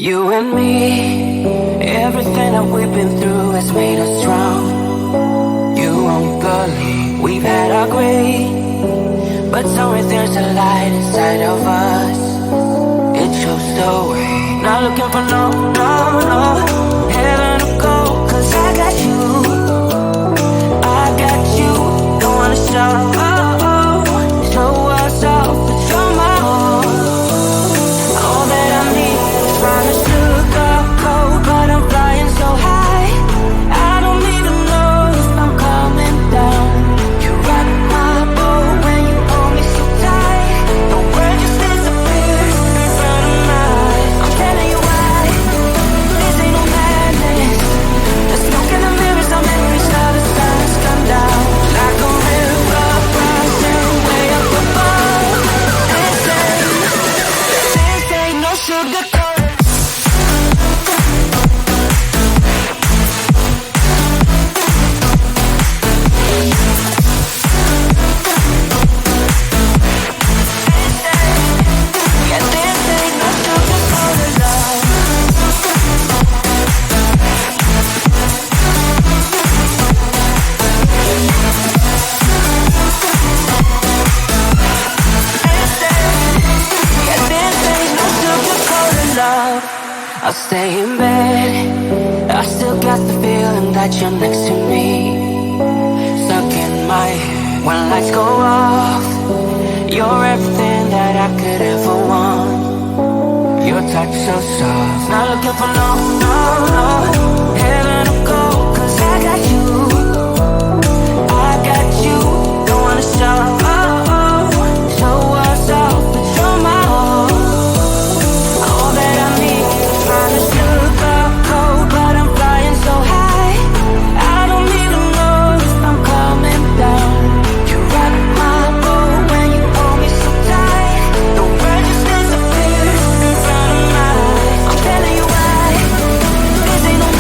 You and me, everything that we've been through has made us strong. You won't believe we've had our grade, but somewhere there's a light inside of us. It shows the way. Not looking for no heaven to go, 'cause I got you. I got you. Don't wanna show us off, but you're my all. All that I need is trying to sugar cold, but I'm flying so high. I don't even know if I'm coming down. You rock my boat when you hold me so tight. The world just disappears in front of my eyes. I'm telling you why. This ain't no madness. The smoke in the mirrors, our memories now the sun's come down. Like a river rising way up above. This ain't no sugar coat. Yeah, this ain't no sugar coated love. Yeah, this ain't no sugar coated love. I'll stay in bed. I still got the feeling that you're next to me, stuck in my head. When lights go off, you're everything that I could ever want. Your touch so soft. Not looking for no heaven to go, 'cause I got you. I got you. Don't wanna show us off, but you're my all. All that I need is trying to sugar cold, but I'm flying so high. I don't even know if I'm coming down. You rock my boat when you hold me so tight. The world just disappears in front of my eyes. I'm telling you why. This ain't no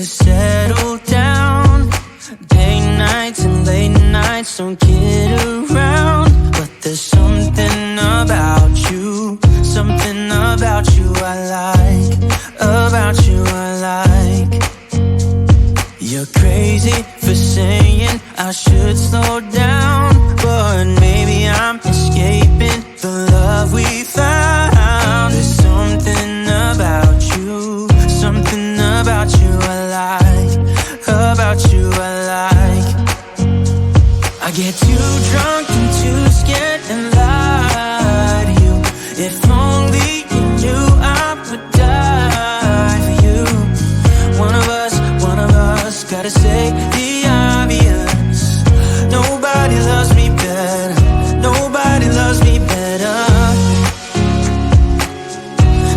to settle down. Day nights and late nights don't get around. But there's something about you, something about you I like, about you I like. You're crazy for saying I should slow down, but maybe I'm escaping the love we found. There's something about you, something about you I like, about you I like. I get too drunk and too scared and lie to you. If only you knew I would die for you. One of us gotta say the obvious. Nobody loves me better, nobody loves me better,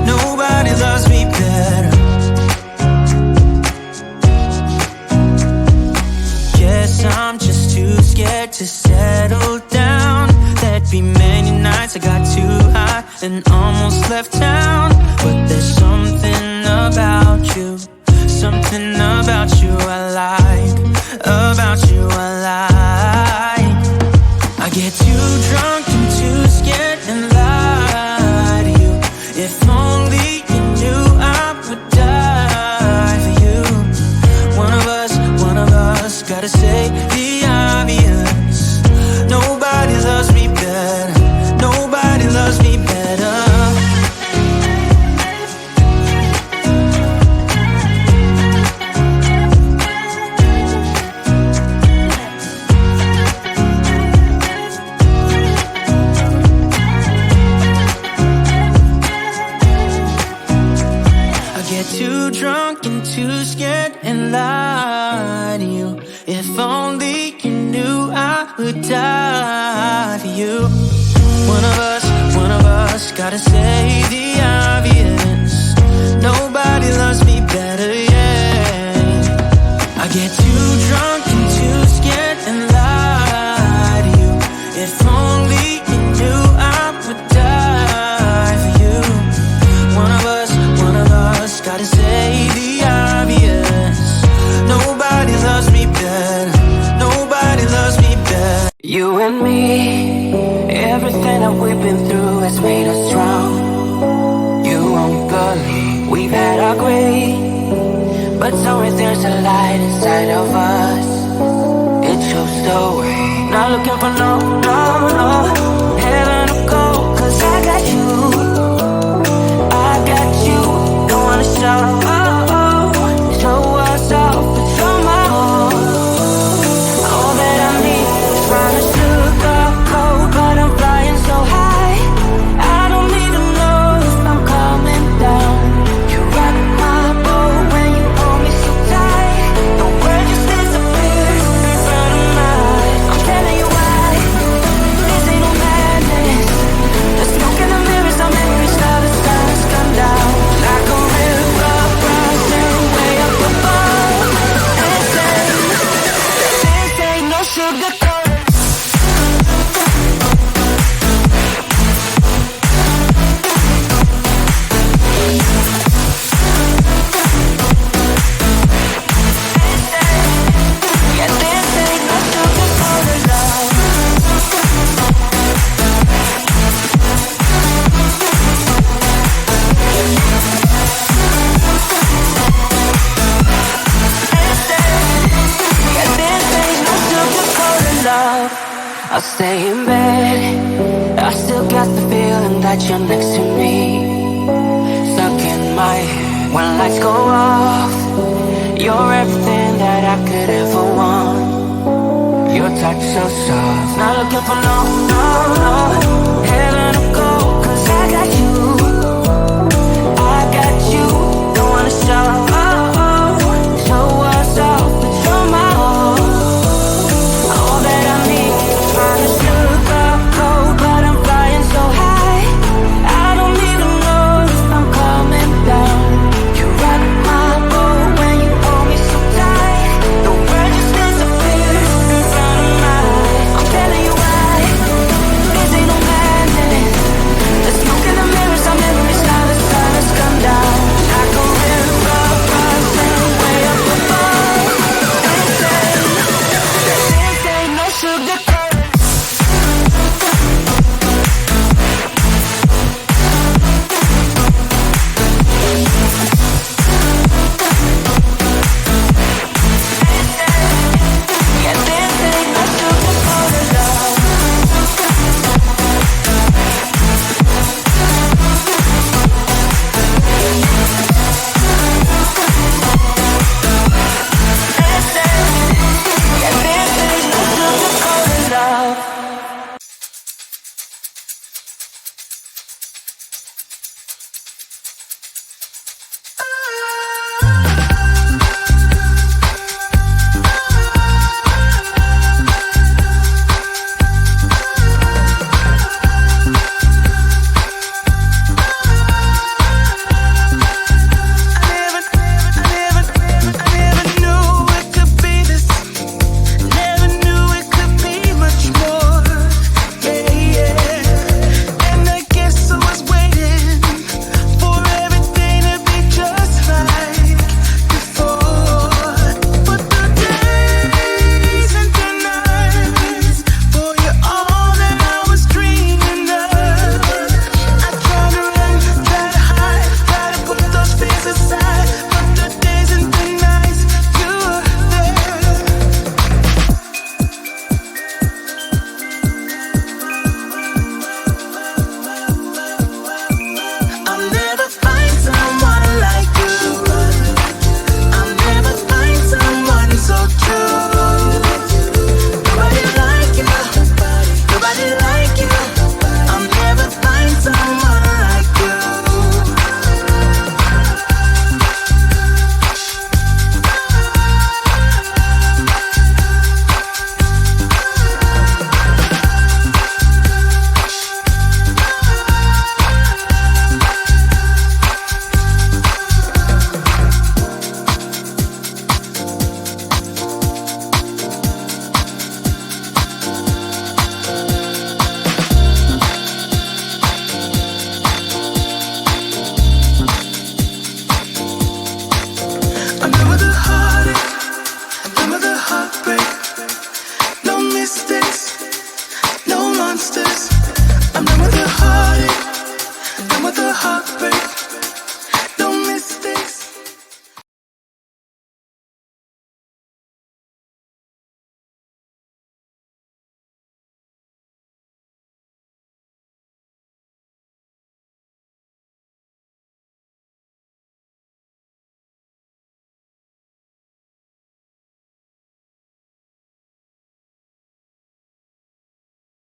nobody loves me better. Guess I'm just too scared to settle down. There'd be many nights I got too high and almost left town. But there's something about you, something about you I like, about you I like. I get too drunk and too scared and lie to you. If only you knew I would die for you. One of us gotta say the obvious. Nobody loves me better, nobody loves me better. Too drunk and too scared and lie to you. If only you knew I would die for you. One of us gotta say the obvious. Nobody loves me better, yeah. I get too drunk and too scared and lie to you. If only you knew I would die for you. One of us gotta say the obvious. Nobody loves me better, nobody loves me better. You and me, everything that we've been through has made us strong. You won't believe we've had our gray, but somewhere there's a light inside of us. It shows the way. Not looking for no heaven to go, 'cause I got you, I got you. Don't wanna show us off, but you're my all that I need. Trying to look up cold, but I'm flying so high. I don't even know if I'm coming down. You rock my boat when you hold me so tight. The world just disappears in front of my eyes. I'm I'll stay in bed. I still got the feeling that you're next to me, stuck in my head. When lights go off, you're everything that I could ever want. Your touch so soft. Not looking for no, no, no heaven or gold, 'cause I got you. I got you. Don't wanna show